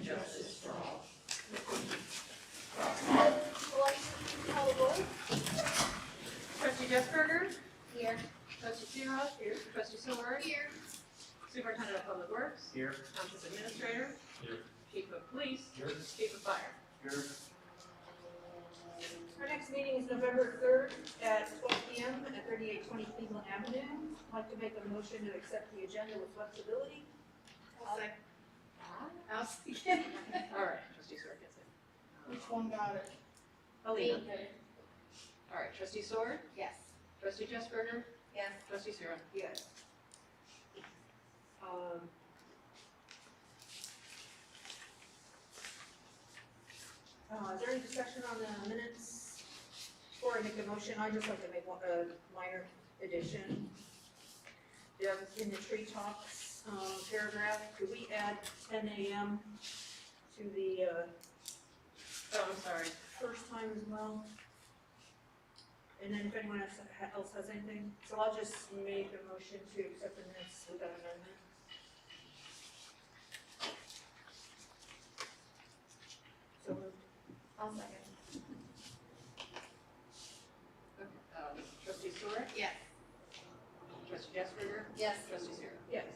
and justice for all. Call the roll. Trustee Jeffberger, Here. trustee Seahoff, here, trustee Silver, Here. superintendent of public works, Here. township administrator, Here. chief of police, Here. chief of fire. Here. Our next meeting is November 3rd at 12 p.m. at 3820 Cleveland Avenue. I'd like to make a motion to accept the agenda with flexibility. I'll second. All right, trustee Sword gets it. Which one got it? Alina. All right, trustee Sword, Yes. trustee Jeffberger, Yes. trustee Seahoff. Yes. Is there any discussion on the minutes? Before I make a motion, I'd just like to make a minor addition. In the tree talks paragraph, could we add 10 a.m. to the Oh, I'm sorry. first time as well? And then if anyone else has anything, so I'll just make a motion to accept the minutes with that amendment. So moved. I'll second. Okay, trustee Sword, Yes. trustee Jeffberger, Yes. trustee Seahoff. Yes.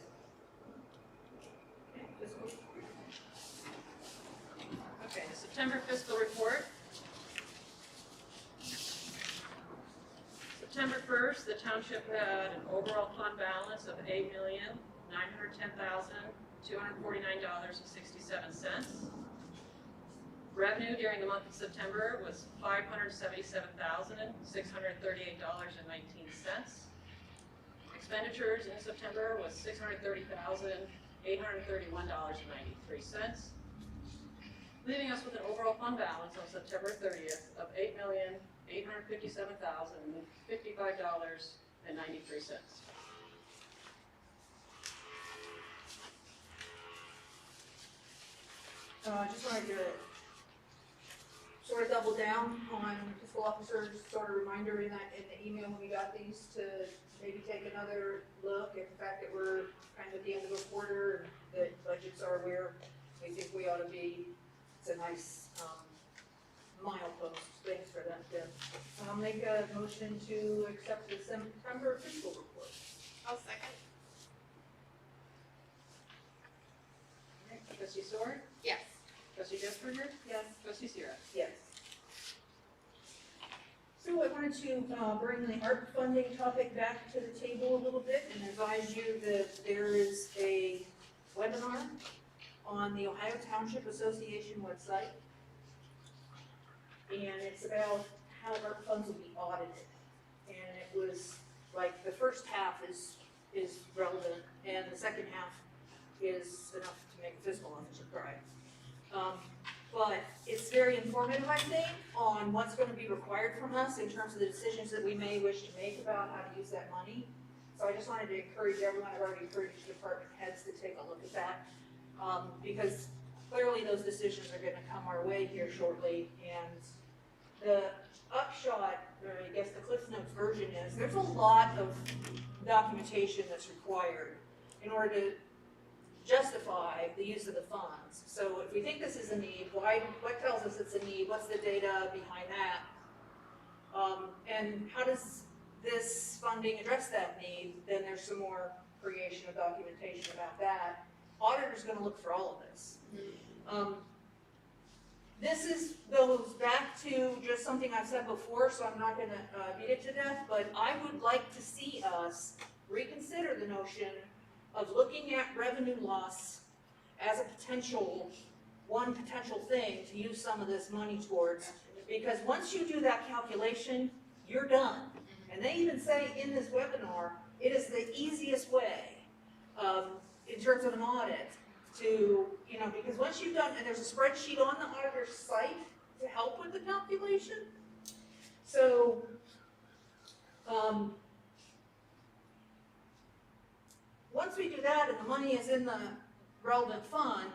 Okay, fiscal. Okay, the September fiscal report. September 1st, the township had an overall fund balance of $8,910,249.67. Revenue during the month of September was $577,638.19. Expenditures in September was $630,831.93. Leaving us with an overall fund balance on September 30th of $8,857,055.93. I just wanted to sort of double down on fiscal officers, sort of reminder in the email when we got these to maybe take another look at the fact that we're kind of at the end of a quarter and that budgets are where we think we ought to be. It's a nice milepost. Thanks for that, Deb. I'll make a motion to accept the September fiscal report. I'll second. Trustee Sword, Yes. trustee Jeffberger, Yes. trustee Seahoff. Yes. So I wanted to bring the ARP funding topic back to the table a little bit and advise you that there is a webinar on the Ohio Township Association website. And it's about how ARP funds will be audited. And it was like the first half is relevant and the second half is enough to make a fiscal officer cry. But it's very informative, I think, on what's going to be required from us in terms of the decisions that we may wish to make about how to use that money. So I just wanted to encourage everyone, I've already encouraged department heads to take a look at that. Because clearly those decisions are going to come our way here shortly. And the upshot, or I guess the Cliff Notes version is, there's a lot of documentation that's required in order to justify the use of the funds. So if we think this is a need, what tells us it's a need? What's the data behind that? And how does this funding address that need? Then there's some more creation of documentation about that. Auditor's going to look for all of this. This goes back to just something I've said before, so I'm not going to beat it to death, but I would like to see us reconsider the notion of looking at revenue loss as a one potential thing to use some of this money towards. Because once you do that calculation, you're done. And they even say in this webinar, it is the easiest way in terms of an audit to, because once you've done, and there's a spreadsheet on the auditor's site to help with the calculation. So, once we do that and the money is in the relevant fund,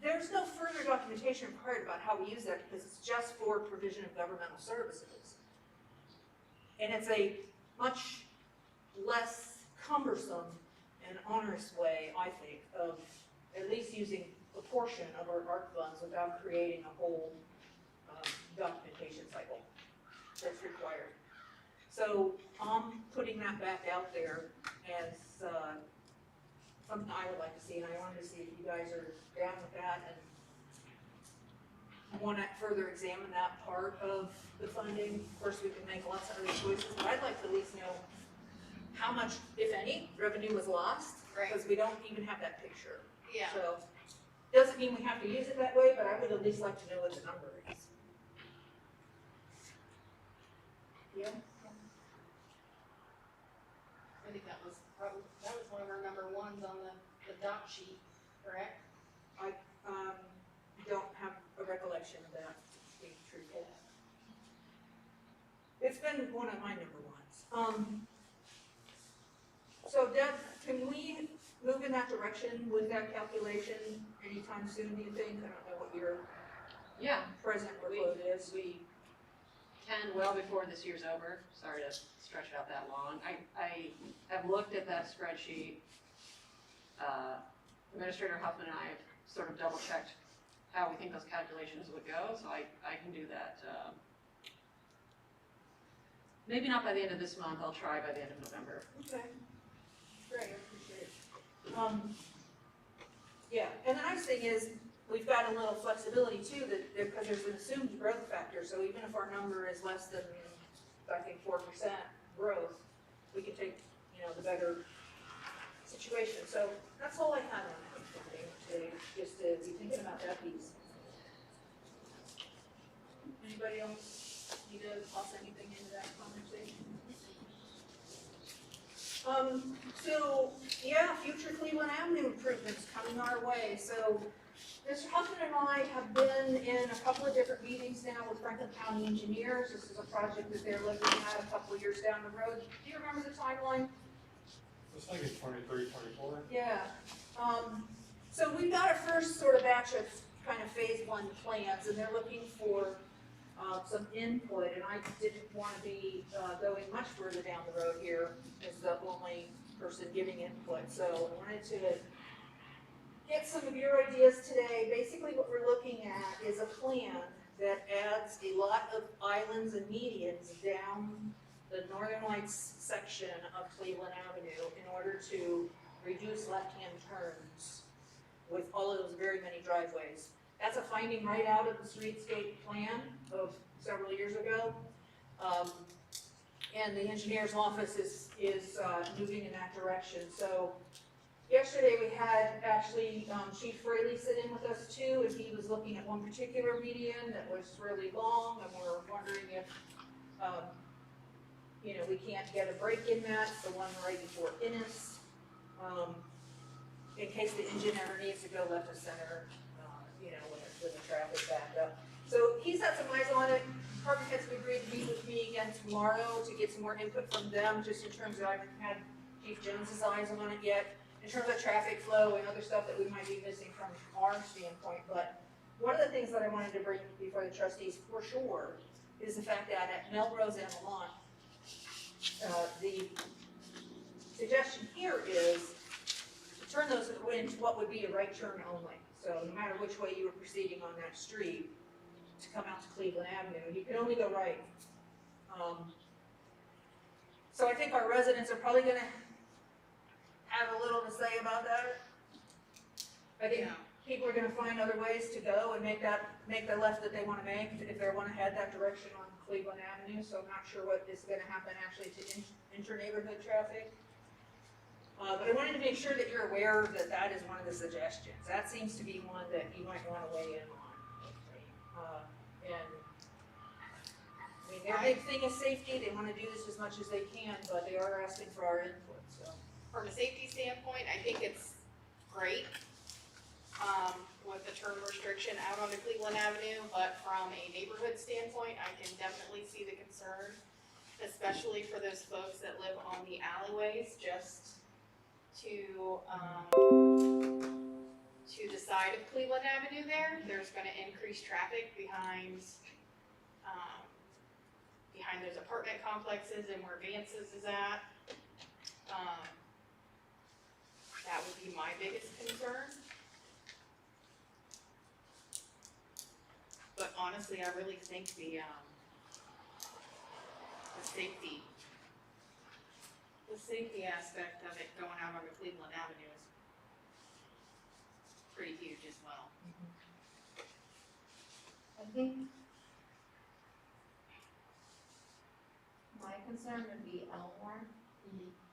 there's no further documentation required about how we use that because it's just for provision of governmental services. And it's a much less cumbersome and onerous way, I think, of at least using a portion of our ARC funds without creating a whole documentation cycle that's required. So I'm putting that back out there as something I would like to see, and I wanted to see if you guys are down with that and want to further examine that part of the funding. Of course, we can make lots of other choices, but I'd like to at least know how much, if any, revenue was lost, Right. because we don't even have that picture. Yeah. So, doesn't mean we have to use it that way, but I would at least like to know what the number is. Yeah? I think that was one of our number ones on the dot sheet, correct? I don't have a recollection of that, to be truthful. It's been one of my number ones. So Deb, can we move in that direction with that calculation anytime soon, do you think? I don't know what your Yeah, present workload is. we can well before this year's over. Sorry to stretch it out that long. I have looked at that spreadsheet. Administrator Huffman and I have sort of double checked how we think those calculations would go, so I can do that. Maybe not by the end of this month, I'll try by the end of November. Okay, great, I appreciate it. Yeah, and the nice thing is, we've got a little flexibility too, because there's an assumed growth factor, so even if our number is less than, I think, 4% growth, we can take, the better situation. So that's all I had on that today, just to be thinking about that piece. Anybody else need to toss anything into that conversation? Future Cleveland Avenue improvements coming our way. So Mr. Huffman and I have been in a couple of different meetings now with Franklin County engineers. This is a project that they're looking at a couple of years down the road. Do you remember the timeline? It's like it's 23, 24. Yeah. So we've got our first sort of batch of kind of phase one plans, and they're looking for some input, and I didn't want to be going much further down the road here as the only person giving input. So I wanted to get some of your ideas today. Basically what we're looking at is a plan that adds a lot of islands and medians down the Northern Lights section of Cleveland Avenue in order to reduce left-hand turns with all of those very many driveways. That's a finding right out of the streetscape plan of several years ago. And the engineer's office is moving in that direction. So yesterday we had actually Chief Fraley sit in with us too, and he was looking at one particular median that was really long, and we're wondering if we can't get a break in that, the one right before Innis, in case the engine ever needs to go left of center, when the traffic backed up. So he's had some eyes on it. Department heads have agreed to meet with me again tomorrow to get some more input from them, just in terms of, I haven't had Chief Jones's eyes on it yet, in terms of traffic flow and other stuff that we might be missing from our standpoint. But one of the things that I wanted to bring before the trustees for sure is the fact that at Melrose and Lamont, the suggestion here is to turn those into what would be a right turn only. So no matter which way you were proceeding on that street to come out to Cleveland Avenue, you can only go right. So I think our residents are probably gonna have a little to say about that. I think people are gonna find other ways to go and make the left that they wanna make if they wanna head that direction on Cleveland Avenue. So I'm not sure what is gonna happen actually to inter-neighborhood traffic. But I wanted to make sure that you're aware that that is one of the suggestions. That seems to be one that you might wanna weigh in on. Their big thing is safety. They wanna do this as much as they can, but they are asking for our input, so. From a safety standpoint, I think it's great, with the turn restriction out onto Cleveland Avenue, but from a neighborhood standpoint, I can definitely see the concern, especially for those folks that live on the alleyways, just to the side of Cleveland Avenue there. There's gonna increase traffic behind those apartment complexes and where Vance's is at. That would be my biggest concern. honestly, I really think the safety aspect of it going out onto Cleveland Avenue is pretty huge as well. I think my concern would be Elmore,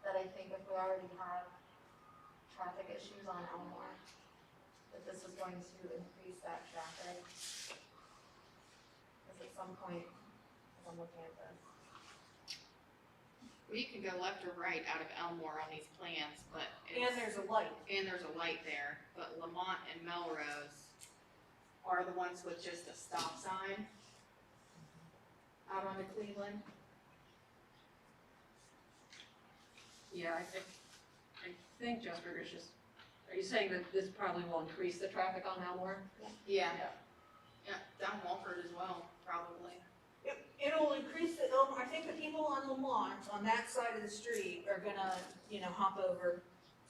that I think if we already have traffic issues on Elmore, that this is going to increase that traffic. Because at some point, as I'm looking at this, Well, you can go left or right out of Elmore on these plans, but And there's a light. and there's a light there, but Lamont and Melrose are the ones with just a stop sign out onto Cleveland. Yeah, I think Jasper is just, are you saying that this probably will increase the traffic on Elmore? Yeah. Yeah, down Walford as well, probably. It'll increase the, I think the people on Lamont, on that side of the street, are gonna, hop over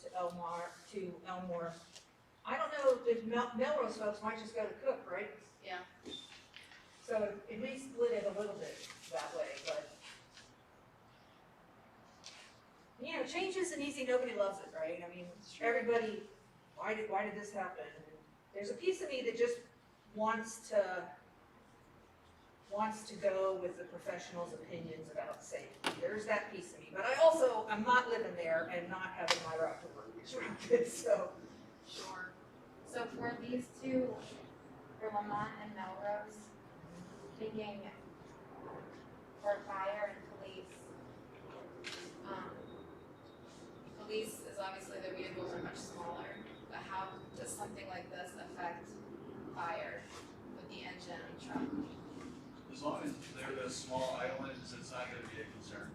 to Elmore. I don't know if Melrose folks might just go to Cook, right? Yeah. So it may split it a little bit that way, but. Change isn't easy, nobody loves it, right? I mean, everybody, why did this happen? And there's a piece of me that just wants to go with the professionals' opinions about safety. There's that piece of me, but I'm not living there and not having my route to work disrupted, so. Sure. so for these two, for Lamont and Melrose, thinking for fire and police, police is obviously their vehicles are much smaller, but how does something like this affect fire with the engine and truck? As long as they're the small islands, it's not gonna be a concern.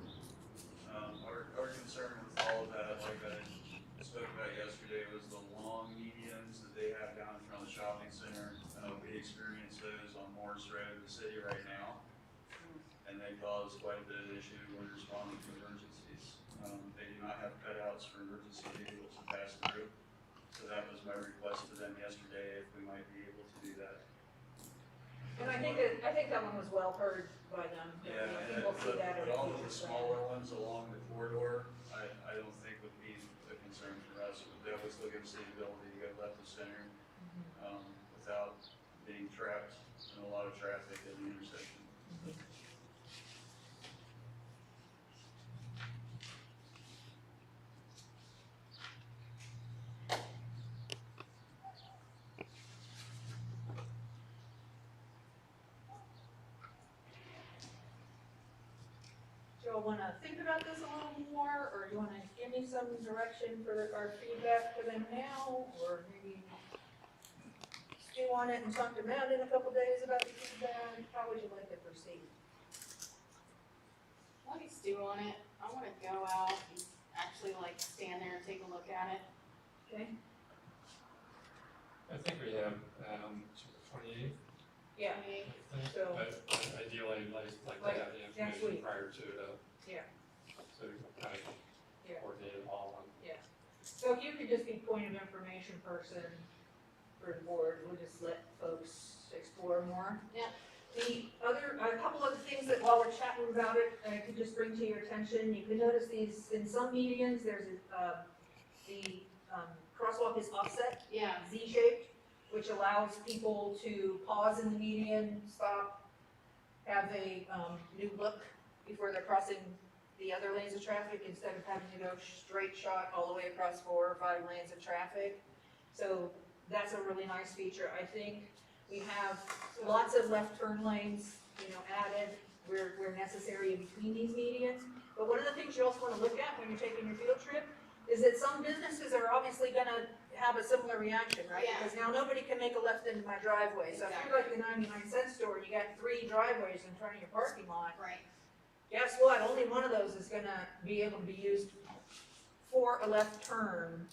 Our concern with all of that, like I spoke about yesterday, was the long medians that they have down in front of the shopping center. We experience those on Morris Road in the city right now, and they cause quite a bit of issue when responding to emergencies. They do not have cutouts for emergency vehicles to pass through, so that was my request to them yesterday, if we might be able to do that. And I think that one was well heard by them. Yeah, People see that. but all of the smaller ones along the corridor, I don't think would be a concern for us. That would still give us the ability to go left to center, without being trapped in a lot of traffic at the intersection. Do you wanna think about this a little more, or do you wanna give me some direction for our feedback for them now, or maybe stew on it and talk to Matt in a couple days about the feedback? How would you like to proceed? Let me stew on it. I wanna go out and actually stand there and take a look at it. Okay. I think we have, 28th, Yeah, I mean, I think, So- but ideally, like Like to have the next information week. prior to the. Yeah. So we can kind of Yeah. coordinate it all on. so if you could just be point of information person for the board, we'll just let folks explore more. Yeah. A couple other things that while we're chatting about it, I could just bring to your attention, you can notice these, in some medians, there's the crosswalk is offset, yeah, Z-shaped, which allows people to pause in the median, stop, have a new look before they're crossing the other lanes of traffic, instead of having to go straight shot all the way across 4 or 5 lanes of traffic. So that's a really nice feature. I think we have lots of left turn lanes, added where necessary in between these medians. But one of the things you also want to look at when you're taking your field trip is that some businesses are obviously gonna have a similar reaction, right? Yeah. Because now nobody can make a left into my driveway. So if you're like the 99-cent store, you got 3 driveways in front of your parking lot, right. guess what? Only one of those is gonna be able to be used for a left turn,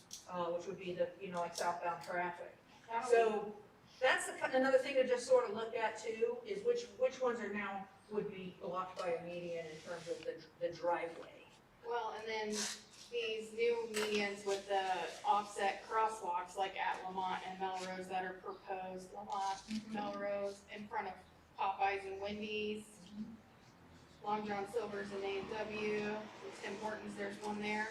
which would be the, like southbound traffic. How do So that's another thing to just sort of look at too, is which ones are now, would be blocked by a median in terms of the driveway. Well, and then these new medians with the offset crosswalks like at Lamont and Melrose that are proposed, Lamont, Melrose, in front of Popeyes and Wendy's, Long John Silver's and A&W, Tim Hortons, there's one there.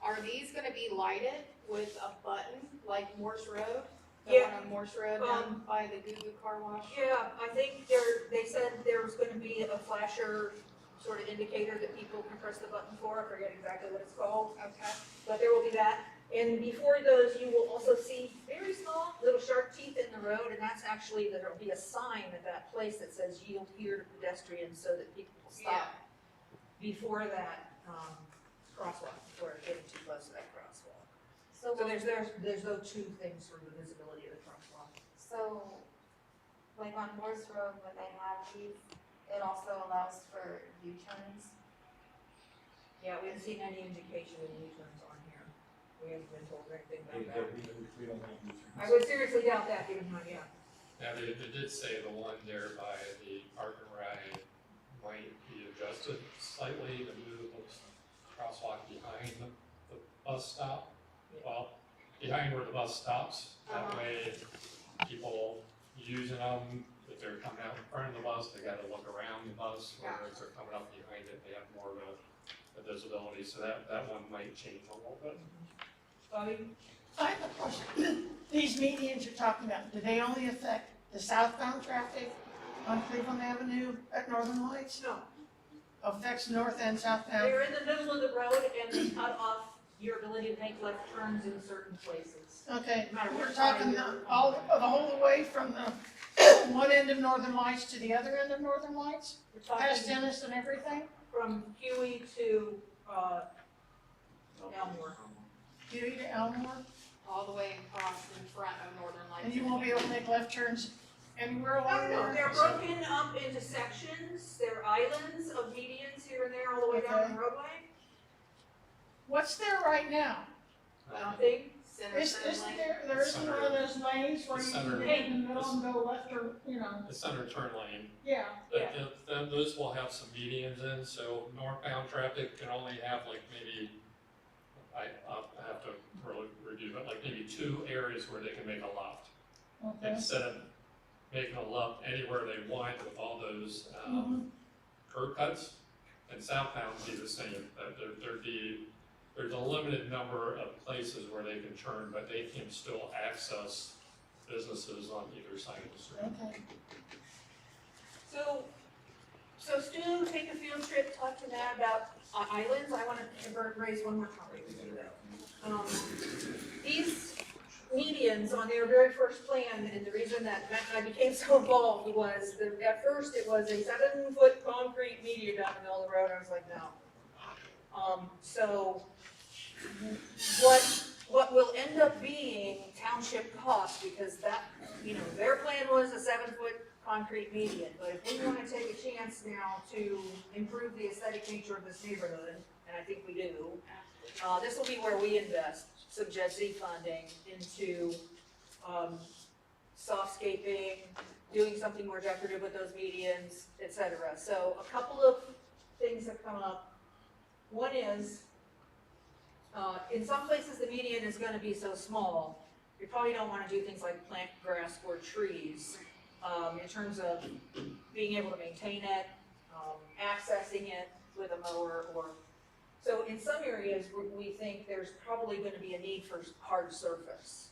Are these gonna be lighted with a button like Morse Road? The Yeah. one on Morse Road down by the Goo Goo Car Wash? Yeah, I think they said there was gonna be a flasher sort of indicator that people can press the button for, I forget exactly what it's called, Okay. but there will be that. And before those, you will also see very small little shark teeth in the road, and that's actually, there'll be a sign at that place that says yield here to pedestrians so that people will stop before that, crosswalk, before getting too close to that crosswalk. So, So there's those two things for the visibility of the crosswalk. so, like on Morse Road, when they have these, it also allows for U-turns. Yeah, we haven't seen any indication of U-turns on here. We haven't been told anything about that. We don't have these. I would seriously doubt that, given how, yeah. Now, they did say the one there by the park and ride might be adjusted slightly to move the crosswalk behind the bus stop. Well, behind where the bus stops, that way people using them, if they're coming out in front of the bus, they gotta look around the bus, or if they're coming up behind it, they have more of a visibility, so that one might change a little bit. Bobby? I have a question. These medians you're talking about, do they only affect the southbound traffic on Cleveland Avenue at Northern Lights? No. Affects north and southbound? They're in the middle of the road and they cut off your ability to make left turns in certain places. Okay, No matter we're what side talking you're the whole way from the one end of Northern Lights to the other end of Northern Lights? We're Past talking Dennis and everything? from Huey to, Elmore. Huey to Elmore? All the way across in front of Northern Lights. And you won't be able to make left turns anywhere along No, there? they're broken up into sections, they're islands of medians here and there all the way down Okay. the roadway. What's there right now? Nothing. Center Isn't lane. there isn't one of those lanes where you Center. can get in the middle and go left or, you know, The center turn lane, yeah. those will have some medians in, so northbound traffic can only have like maybe, I'll have to really review, but like maybe 2 areas where they can make a left. Okay. Instead of making a left anywhere they want with all those, Mhm. curb cuts, and southbound would be the same, there's a limited number of places where they can turn, but they can still access businesses on either side of the street. Okay. So Stu, take a field trip, talk to Matt about islands. I want to raise one more topic with you though. These medians on their very first plan, and the reason that Matt and I became so involved was that at first it was a 7-foot concrete median down the middle of the road. I was like, no. So what will end up being township cost, because that, their plan was a 7-foot concrete median, but if we want to take a chance now to improve the aesthetic nature of this neighborhood, and I think we do, this will be where we invest some JED funding into, softscaping, doing something more decorative with those medians, et cetera. So a couple of things have come up. One is, in some places the median is gonna be so small, you probably don't wanna do things like plant grass or trees, in terms of being able to maintain it, accessing it with a mower so in some areas, we think there's probably gonna be a need for hard surface.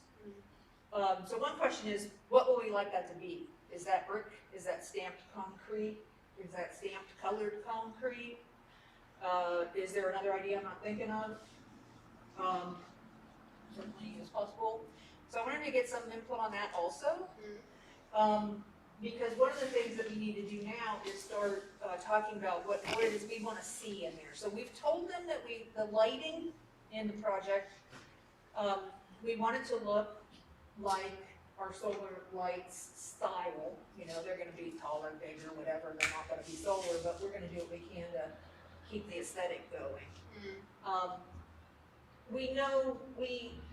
So one question is, what will we like that to be? Is that brick? Is that stamped concrete? Is that stamped colored concrete? Is there another idea I'm not thinking of? Certainly is possible. So I wanted to get some input on that also. Because one of the things that we need to do now is start talking about what it is we want to see in there. So we've told them that the lighting in the project, we want it to look like our solar lights style. They're going to be taller, bigger, whatever. They're not going to be solar, but we're going to do what we can to keep the aesthetic going. We know,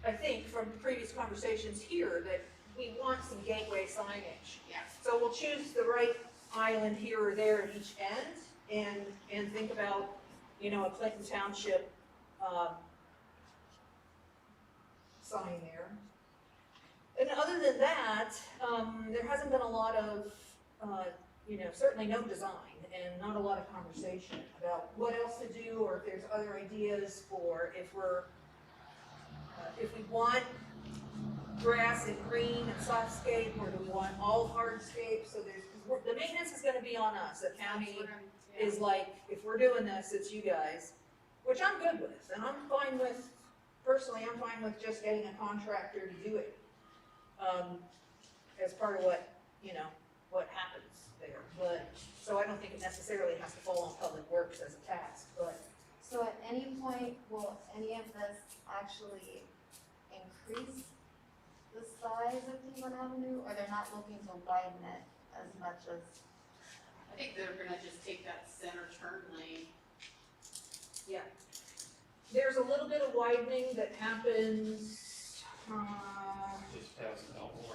I think from previous conversations here, that we want some gateway signage. Yes. So we'll choose the right island here or there at each end and think about, a Clinton Township, sign there. And other than that, there hasn't been a lot of, you know, certainly no design and not a lot of conversation about what else to do, or if there's other ideas for if we want grass and green and softscape, or do we want all hardscape? So the maintenance is gonna be on us. The county is like, if we're doing this, it's you guys, which I'm good with, and I'm fine with, personally, I'm fine with just getting a contractor to do it. As part of what, you know, what happens there, but, so I don't think it necessarily has to fall on Public Works as a task, but. So at any point, will any of this actually increase the size of Cleveland Avenue, or they're not looking to widen it as much as? I think they're gonna just take that center turn lane. Yeah. There's a little bit of widening that happens, Just past Elmore.